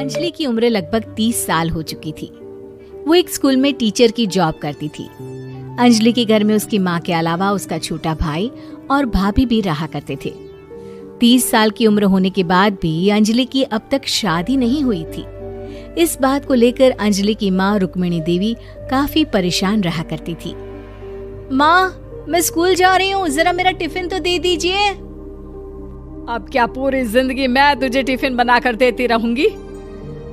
अंजलि की उम्र लगभग 30 साल हो चुकी थी। वो एक स्कूल में टीचर की जॉब करती थी। अंजलि के घर में उसकी माँ के अलावा उसका छोटा भाई और भाभी भी रहा करते थे। 30 साल की उम्र होने के बाद भी अंजलि की अब तक शादी नहीं हुई थी। इस बात को लेकर अंजलि की माँ रुक्मिणी देवी काफी परेशान रहा करती थी। माँ, मैं स्कूल जा रही हूँ, जरा मेरा टिफिन तो दे दीजिए। अब क्या पूरी जिंदगी मैं तुझे टिफिन बनाकर देती रहूंगी?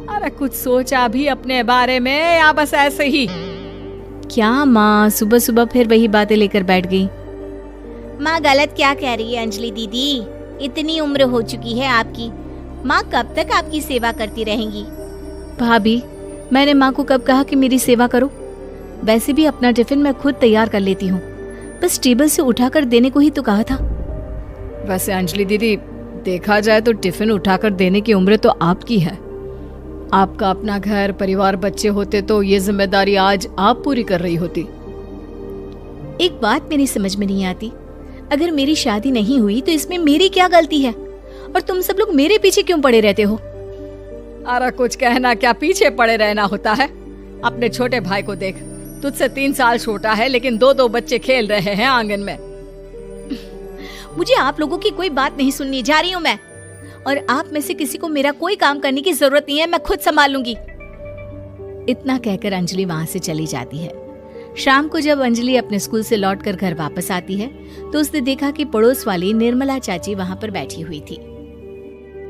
अरे कुछ सोचा भी अपने बारे में या बस ऐसे ही? क्या माँ, सुबह सुबह फिर वही बातें लेकर बैठ गई। माँ गलत क्या कह रही है अंजलि दीदी? इतनी उम्र हो चुकी है आपकी, माँ कब तक आपकी सेवा करती रहेंगी? भाभी, मैंने माँ को कब कहा कि मेरी सेवा करो? वैसे भी अपना टिफिन मैं खुद तैयार कर लेती हूँ, बस टेबल से उठाकर देने को ही तो कहा था। वैसे अंजलि दीदी, देखा जाए तो टिफिन उठाकर देने की उम्र तो आपकी है। आपका अपना घर परिवार बच्चे होते तो ये जिम्मेदारी आज आप पूरी कर रही होती। एक बात मेरी समझ में नहीं आती, अगर मेरी शादी नहीं हुई तो इसमें मेरी क्या गलती है? और तुम सब लोग मेरे पीछे क्यों पड़े रहते हो? अरे कुछ कहना क्या पीछे पड़े रहना होता है? अपने छोटे भाई को देख, तुझसे 3 साल छोटा है लेकिन 2 बच्चे खेल रहे हैं आंगन में। मुझे आप लोगों की कोई बात नहीं सुननी, जा रही हूँ मैं। और आप में से किसी को मेरा कोई काम करने की जरूरत नहीं है, मैं खुद संभाल लूंगी। इतना कहकर अंजलि वहां से चली जाती है। शाम को जब अंजलि अपने स्कूल से लौटकर घर वापस आती है तो उसने देखा कि पड़ोस वाली निर्मला चाची वहां पर बैठी हुई थी।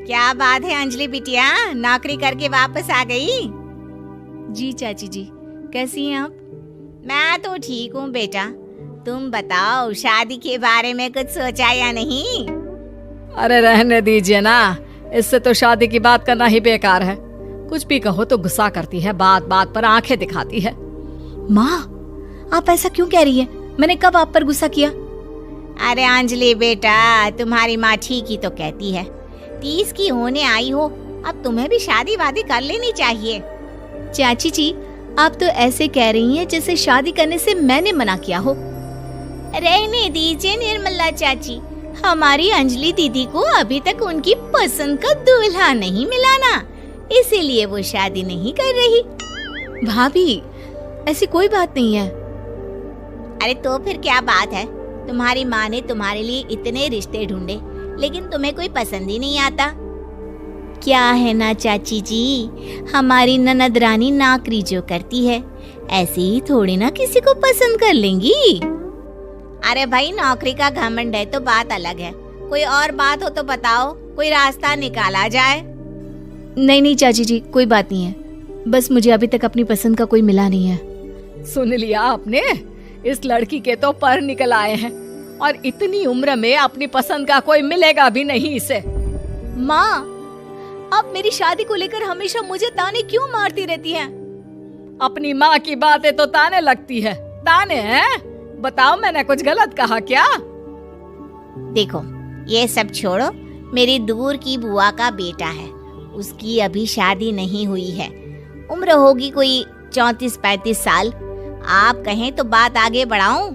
क्या बात है अंजलि बिटिया, नौकरी करके वापस आ गई? जी चाची जी, कैसी हैं आप? मैं तो ठीक हूँ बेटा, तुम बताओ शादी के बारे में कुछ सोचा या नहीं? अरे रहने दीजिए ना, इससे तो शादी की बात करना ही बेकार है। कुछ भी कहो तो गुस्सा करती है, बात बात पर आंखें दिखाती है। माँ, आप ऐसा क्यों कह रही है? मैंने कब आप पर गुस्सा किया? अरे अंजलि बेटा, तुम्हारी माँ ठीक ही तो कहती है। 30 की होने आई हो, अब तुम्हें भी शादी वादी कर लेनी चाहिए। चाची जी, आप तो ऐसे कह रही हैं जैसे शादी करने से मैंने मना किया हो। रहने दीजिए निर्मला चाची, हमारी अंजलि दीदी को अभी तक उनकी पसंद का दूल्हा नहीं मिला ना, इसीलिए वो शादी नहीं कर रही। भाभी, ऐसी कोई बात नहीं है। अरे तो फिर क्या बात है? तुम्हारी माँ ने तुम्हारे लिए इतने रिश्ते ढूंढे लेकिन तुम्हें कोई पसंद ही नहीं आता। क्या है ना चाची जी, हमारी ननद रानी नौकरी जो करती है ऐसे ही थोड़ी ना किसी को पसंद कर लेंगी। अरे भाई, नौकरी का घमंड है तो बात अलग है, कोई और बात हो तो बताओ, कोई रास्ता निकाला जाए। नहीं चाची जी, कोई बात नहीं है, बस मुझे अभी तक अपनी पसंद का कोई मिला नहीं है। सुन लिया आपने, इस लड़की के तो पर निकल आए हैं और इतनी उम्र में अपनी पसंद का कोई मिलेगा भी नहीं इसे। माँ, आप मेरी शादी को लेकर हमेशा मुझे ताने क्यों मारती रहती हैं? अपनी माँ की बातें तो ताने लगती है। ताने हैं? बताओ, मैंने कुछ गलत कहा क्या? देखो, ये सब छोड़ो, मेरी दूर की बुआ का बेटा है, उसकी अभी शादी नहीं हुई है, उम्र होगी कोई 34-35 साल। आप कहें तो बात आगे बढ़ाऊं?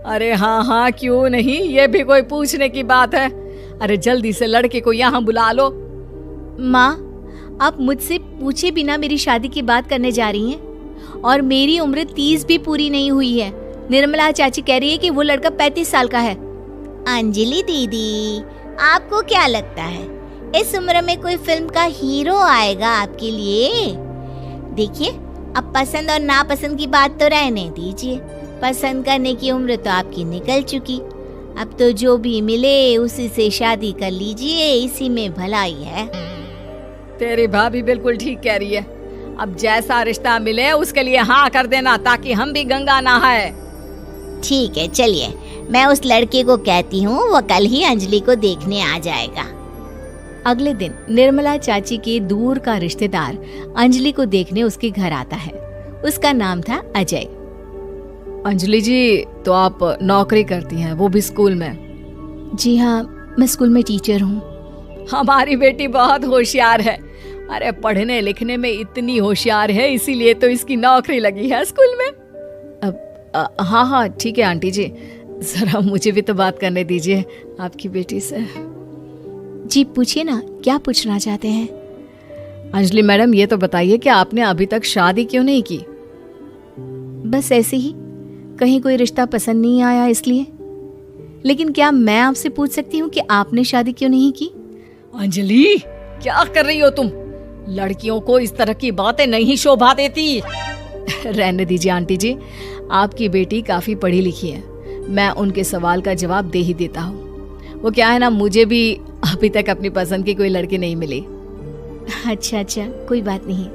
अरे हाँ, क्यों नहीं, ये भी कोई पूछने की बात है। अरे जल्दी से लड़के को यहाँ बुला लो। माँ, आप मुझसे पूछे बिना मेरी शादी की बात करने जा रही हैं, और मेरी उम्र 30 भी पूरी नहीं हुई है। निर्मला चाची कह रही है कि वो लड़का 35 साल का है। अंजलि दीदी, आपको क्या लगता है इस उम्र में कोई फिल्म का हीरो आएगा आपके लिए? देखिए, अब पसंद और नापसंद की बात तो रहने दीजिए, पसंद करने की उम्र तो आपकी निकल चुकी। अब तो जो भी मिले उसी से शादी कर लीजिए, इसी में भलाई है। तेरी भाभी बिल्कुल ठीक कह रही है। अब जैसा रिश्ता मिले उसके लिए हाँ कर देना, ताकि हम भी गंगा नहाए। ठीक है, चलिए मैं उस लड़के को कहती हूँ, वो कल ही अंजलि को देखने आ जाएगा। अगले दिन निर्मला चाची के दूर का रिश्तेदार अंजलि को देखने उसके घर आता है। उसका नाम था अजय। अंजलि जी, तो आप नौकरी करती हैं, वो भी स्कूल में? जी हाँ, मैं स्कूल में टीचर हूँ। हमारी बेटी बहुत होशियार है। अरे पढ़ने लिखने में इतनी होशियार है, इसीलिए तो इसकी नौकरी लगी है स्कूल में। हाँ ठीक है आंटी जी, जरा मुझे भी तो बात करने दीजिए आपकी बेटी से। जी पूछिए ना, क्या पूछना चाहते हैं? अंजलि मैडम, ये तो बताइए कि आपने अभी तक शादी क्यों नहीं की? बस ऐसे ही, कहीं कोई रिश्ता पसंद नहीं आया इसलिए। लेकिन क्या मैं आपसे पूछ सकती हूँ कि आपने शादी क्यों नहीं की? अंजलि, क्या कर रही हो तुम? लड़कियों को इस तरह की बातें नहीं शोभा देती। रहने दीजिए आंटी जी, आपकी बेटी काफी पढ़ी लिखी है, मैं उनके सवाल का जवाब दे ही देता हूँ। वो क्या है ना, मुझे भी अभी तक अपनी पसंद की कोई लड़की नहीं मिली। अच्छा, कोई बात नहीं।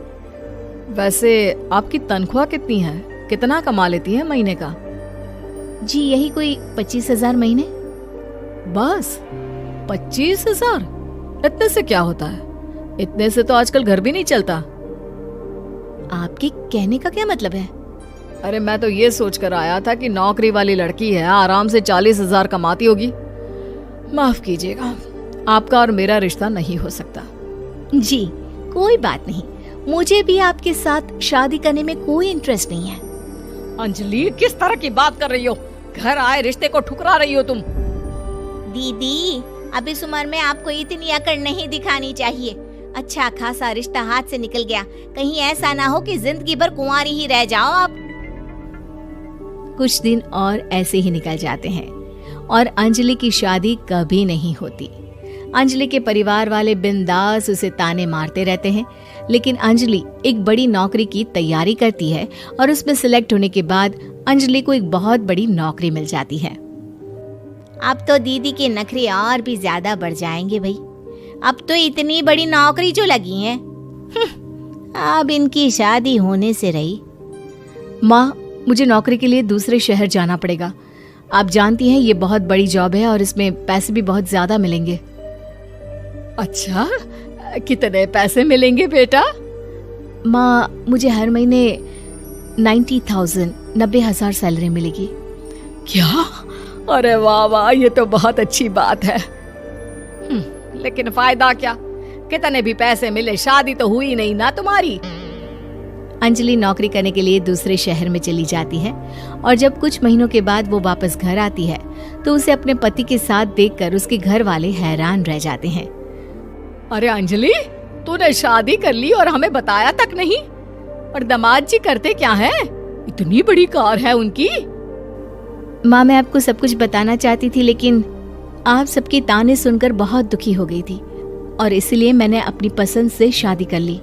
वैसे आपकी तनख्वाह कितनी है? कितना कमा लेती है महीने का? जी यही कोई 25,000 महीने। बस 25,000? इतने से क्या होता है? इतने से तो आजकल घर भी नहीं चलता। आपके कहने का क्या मतलब है? अरे मैं तो ये सोच कर आया था कि नौकरी वाली लड़की है, आराम से 40,000 कमाती होगी। माफ कीजिएगा, आपका और मेरा रिश्ता नहीं हो सकता। जी कोई बात नहीं, मुझे भी आपके साथ शादी करने में कोई इंटरेस्ट नहीं है। अंजलि, किस तरह की बात कर रही हो? घर आए रिश्ते को ठुकरा रही हो तुम। दीदी, अब इस उम्र में आपको इतनी अकड़ नहीं दिखानी चाहिए। अच्छा खासा रिश्ता हाथ से निकल गया, कहीं ऐसा ना हो कि जिंदगी भर कुंवारी ही रह जाओ आप। कुछ दिन और ऐसे ही निकल जाते हैं और अंजलि की शादी कभी नहीं होती। अंजलि के परिवार वाले बिंदास उसे ताने मारते रहते हैं, लेकिन अंजलि एक बड़ी नौकरी की तैयारी करती है और उसमें सिलेक्ट होने के बाद अंजलि को एक बहुत बड़ी नौकरी मिल जाती है। अब तो दीदी के नखरे और भी ज्यादा बढ़ जाएंगे भाई। अब तो इतनी बड़ी नौकरी जो लगी है, अब इनकी शादी होने से रही। माँ, मुझे नौकरी के लिए दूसरे शहर जाना पड़ेगा। आप जानती हैं ये बहुत बड़ी जॉब है और इसमें पैसे भी बहुत ज्यादा मिलेंगे। अच्छा, कितने पैसे मिलेंगे बेटा? माँ, मुझे हर महीने 90,000 सैलरी मिलेगी। क्या? अरे वाह वाह, ये तो बहुत अच्छी बात है। लेकिन फायदा क्या? कितने भी पैसे मिले, शादी तो हुई नहीं ना तुम्हारी। अंजलि नौकरी करने के लिए दूसरे शहर में चली जाती है और जब कुछ महीनों के बाद वो वापस घर आती है तो उसे अपने पति के साथ देखकर उसके घर वाले हैरान रह जाते हैं। अरे अंजलि, तूने शादी कर ली और हमें बताया तक नहीं। और दामाद जी करते क्या हैं? इतनी बड़ी कार है उनकी। माँ, मैं आपको सब कुछ बताना चाहती थी, लेकिन आप सबके ताने सुनकर बहुत दुखी हो गई थी और इसलिए मैंने अपनी पसंद से शादी कर ली।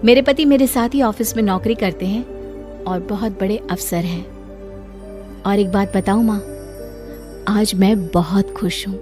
मेरे पति मेरे साथ ही ऑफिस में नौकरी करते हैं और बहुत बड़े अफसर हैं। और एक बात बताऊं माँ, आज मैं बहुत खुश हूँ।